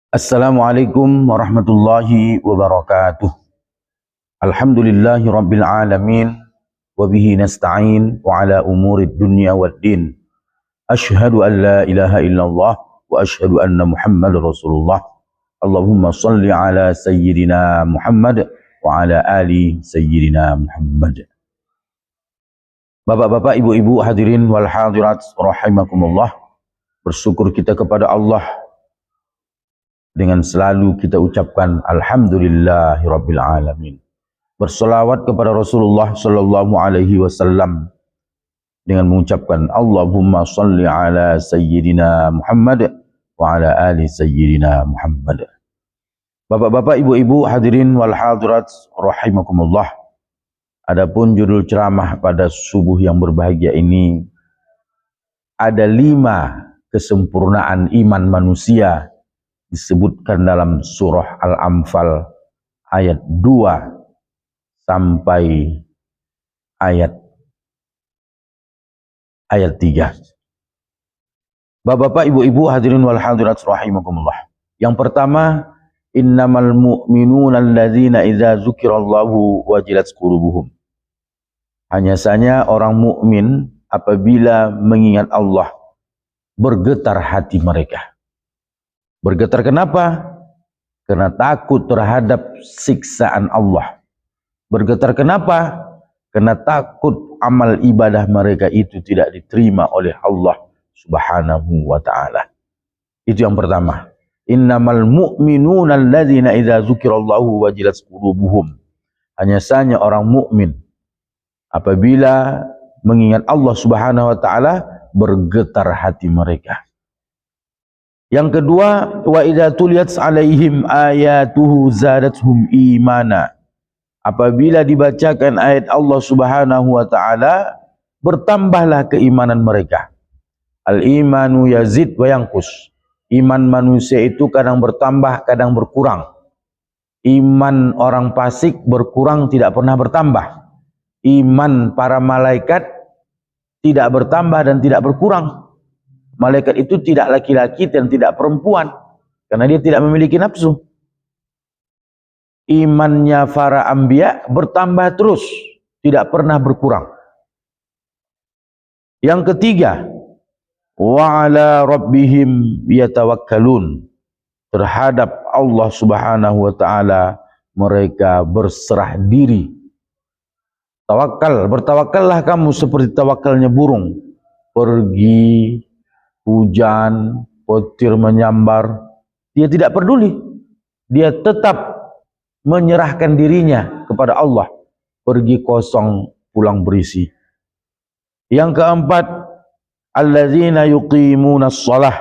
Assalamualaikum warahmatullahi wabarakatuh. Alhamdulillahi rabbil alamin. Wabihi nasta'in wa ala umurid dunya waddin. Ashhadu an la ilaha illallah wa ashhadu anna Muhammad Rasulullah. Allahumma salli ala sayyidina Muhammad wa ala ali sayyidina Muhammad. Bapak-bapak, ibu-ibu, hadirin wal hadirat rahimakumullah. Bersyukur kita kepada Allah dengan selalu kita ucapkan alhamdulillahirabbil alamin. Berselawat kepada Rasulullah sallallahu alaihi wasallam dengan mengucapkan Allahumma salli ala sayyidina Muhammad wa ala ali sayyidina Muhammad. Bapak-bapak, ibu-ibu, hadirin wal hadirat rahimakumullah. Adapun judul ceramah pada subuh yang berbahagia ini, ada 5 kesempurnaan iman manusia disebutkan dalam surah Al-Anfal ayat 2 sampai ayat 3. Bapak-bapak, ibu-ibu, hadirin wal hadirat rahimakumullah. Yang pertama, innamal mu'minuna alladzina idza dzukirallahu wajilat qulubuhum. Hanya saja orang mukmin apabila mengingat Allah bergetar hati mereka. Bergetar kenapa? Karena takut terhadap siksaan Allah. Bergetar kenapa? Karena takut amal ibadah mereka itu tidak diterima oleh Allah Subhanahu wa ta'ala. Itu yang pertama. Innamal mu'minuna alladzina idza dzukirallahu wajilat qulubuhum. Hanya saja orang mukmin apabila mengingat Allah Subhanahu wa ta'ala bergetar hati mereka. Yang kedua, wa idza tuliyat 'alaihim ayatuhu zadatuhum imana. Apabila dibacakan ayat Allah Subhanahu wa ta'ala, bertambahlah keimanan mereka. Al-imanu yazid wa yanqus. Iman manusia itu kadang bertambah, kadang berkurang. Iman orang fasik berkurang, tidak pernah bertambah. Iman para malaikat tidak bertambah dan tidak berkurang. Malaikat itu tidak laki-laki dan tidak perempuan, karena dia tidak memiliki nafsu. Imannya para anbiya bertambah terus, tidak pernah berkurang. Yang ketiga, wa ala rabbihim yatawakkalun. Terhadap Allah Subhanahu wa ta'ala mereka berserah diri. Tawakal, bertawakallah kamu seperti tawakalnya burung. Pergi, hujan, petir menyambar, dia tidak peduli. Dia tetap menyerahkan dirinya kepada Allah. Pergi kosong, pulang berisi. Yang keempat, alladzina yuqimuna shalah.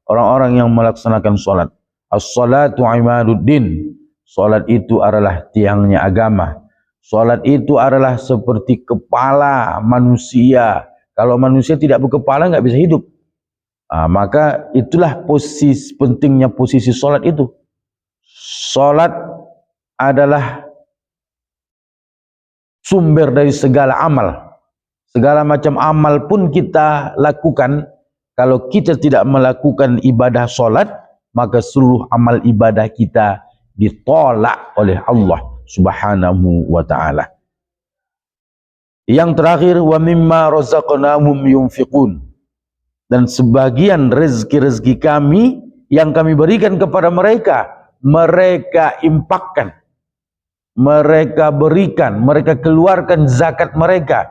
Orang-orang yang melaksanakan salat. As-salatu imaduddin. Salat itu adalah tiangnya agama. Salat itu adalah seperti kepala manusia. Kalau manusia tidak berkepala nggak bisa hidup. Maka itulah pentingnya posisi salat itu. Salat adalah sumber dari segala amal. Segala macam amal pun kita lakukan. Kalau kita tidak melakukan ibadah salat, maka seluruh amal ibadah kita ditolak oleh Allah Subhanahu wa ta'ala. Yang terakhir, wa mimma razaqnahum yunfiqun. Dan sebagian rezeki-rezeki kami yang kami berikan kepada mereka, mereka impakkan, mereka berikan, mereka keluarkan zakat mereka,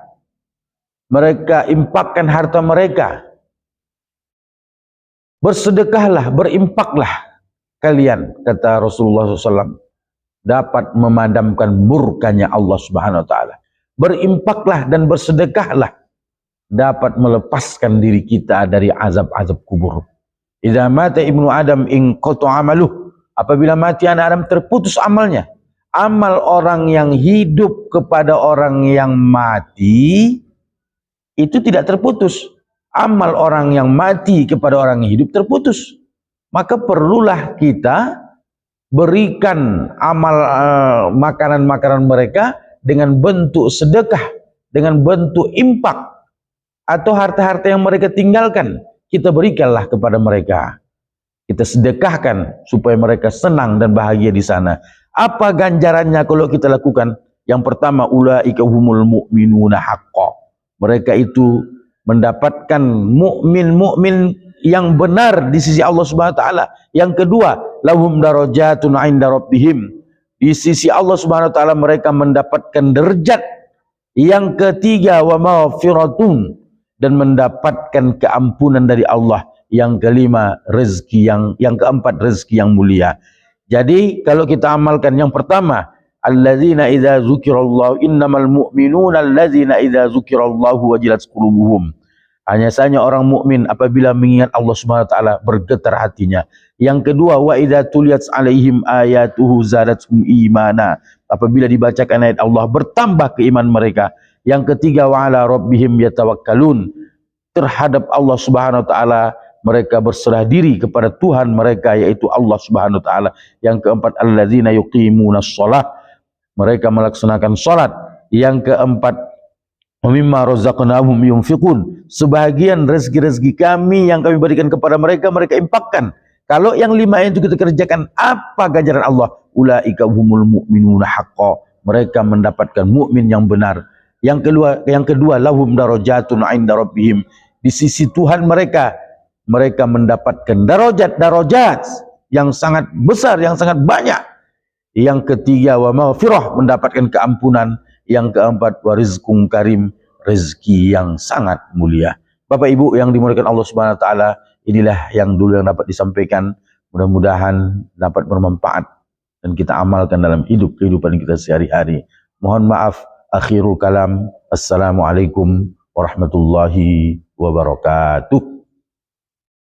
mereka impakkan harta mereka. Bersedekahlah, berimpaklah kalian, kata Rasulullah SAW, dapat memadamkan murkanya Allah Subhanahu wa ta'ala. Berimpaklah dan bersedekahlah, dapat melepaskan diri kita dari azab-azab kubur. Idza mata ibnu Adam inqata amaluh. Apabila mati anak Adam, terputus amalnya. Amal orang yang hidup kepada orang yang mati itu tidak terputus. Amal orang yang mati kepada orang yang hidup terputus. Maka perlulah kita berikan amal makanan-makanan mereka dengan bentuk sedekah, dengan bentuk impak, atau harta-harta yang mereka tinggalkan, kita berikanlah kepada mereka. kita sedekahkan supaya mereka senang dan bahagia di sana. Apa ganjarannya kalau kita lakukan? Yang pertama, ulaika humul mu'minuna haqqan. Mereka itu mendapatkan mukmin yang benar di sisi Allah Subhanahu wa taala. Yang kedua, lahum darajatun 'inda rabbihim. Di sisi Allah Subhanahu wa taala mereka mendapatkan derajat. Yang ketiga, wa maghfiratun, dan mendapatkan keampunan dari Allah. Yang kelima, rezeki yang keempat, rezeki yang mulia. Jadi kalau kita amalkan yang pertama, alladzina idza dzukirallahu, innamal mu'minuna alladzina idza dzukirallahu wajilat qulubuhum. Hanya saja orang mukmin apabila mengingat Allah Subhanahu wa taala bergetar hatinya. Yang kedua, wa idza tuliyat alaihim ayatuhu zadatuhum imana. Apabila dibacakan ayat Allah bertambah keimanan mereka. Yang ketiga, wa ala rabbihim yatawakkalun. Terhadap Allah Subhanahu wa taala mereka berserah diri kepada Tuhan mereka, yaitu Allah Subhanahu wa taala. Yang keempat, alladzina yuqimunas shalah. Mereka melaksanakan salat. Yang keempat, mimma razaqnahum yunfiqun. Sebahagian rezeki-rezeki kami yang kami berikan kepada mereka, mereka infakkan. Kalau yang lima itu kita kerjakan, apa ganjaran Allah? Ulaika humul mu'minuna haqqan. Mereka mendapatkan mukmin yang benar. Yang kedua, lahum darajatun 'inda rabbihim. Di sisi Tuhan mereka mendapatkan darajat yang sangat besar, yang sangat banyak. Yang ketiga, wa maghfirah, mendapatkan keampunan. Yang keempat, wa rizqun karim, rezeki yang sangat mulia. Bapak Ibu yang dimuliakan Allah Subhanahu wa taala, inilah yang dulu yang dapat disampaikan. Mudah-mudahan dapat bermanfaat dan kita amalkan dalam kehidupan kita sehari-hari. Mohon maaf, akhirul kalam. Assalamualaikum warahmatullahi wabarakatuh.